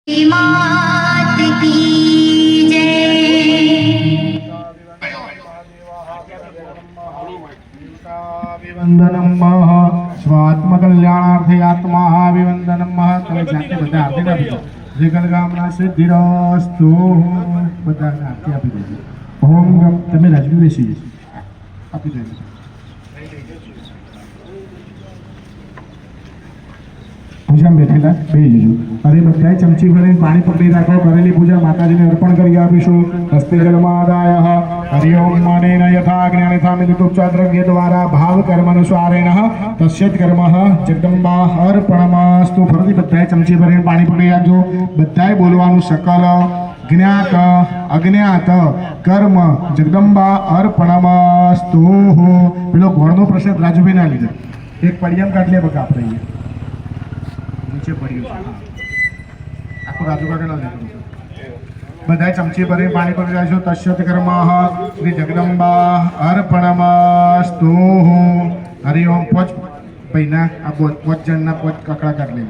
मात की जय। वंदनम स्वात्मकल्याणार्थे आत्माभिवंदनम તમે જાતે બધા આરતી આપી દો જગલગામના સિદ્ધિરસ્તુ બધાને આરતી આપી દેજો ઓમ ગમ તમે રાજવી બેસી આપી દેજો પૂજા બેઠેલા બેસી જજો અરે બધાએ ચમચી ભરીને પાણી પકડી રાખો કરેલી પૂજા માતાજીને અર્પણ કરી આપીશું હસ્તે જલમાદાય હરિ ઓમ મનેન યથા જ્ઞાનેથા મિદુપચાર દ્રવ્ય દ્વારા ભાવ કર્મનુસારેણ તસ્યત કર્મ જગદંબા અર્પણમસ્તુ ફરીથી બધાએ ચમચી ભરીને પાણી પકડી રાખજો બધાએ બોલવાનું સકલ જ્ઞાત અજ્ઞાત કર્મ જગદંબા અર્પણમસ્તુ પેલો ઘોડનો પ્રસાદ રાજુભાઈ ના લીધે એક પડિયામ કાઢ લે બકા આપણે નીચે પડ્યું આખું રાજુ કાકા ના લીધું બધાએ ચમચી ભરી પાણી પકડી રાખજો તસ્યત કર્મ શ્રી જગદંબા અર્પણમસ્તુ હરિ ઓમ પોચ પૈના આ પોચ જણના પોચ કકડા કાઢ લઈ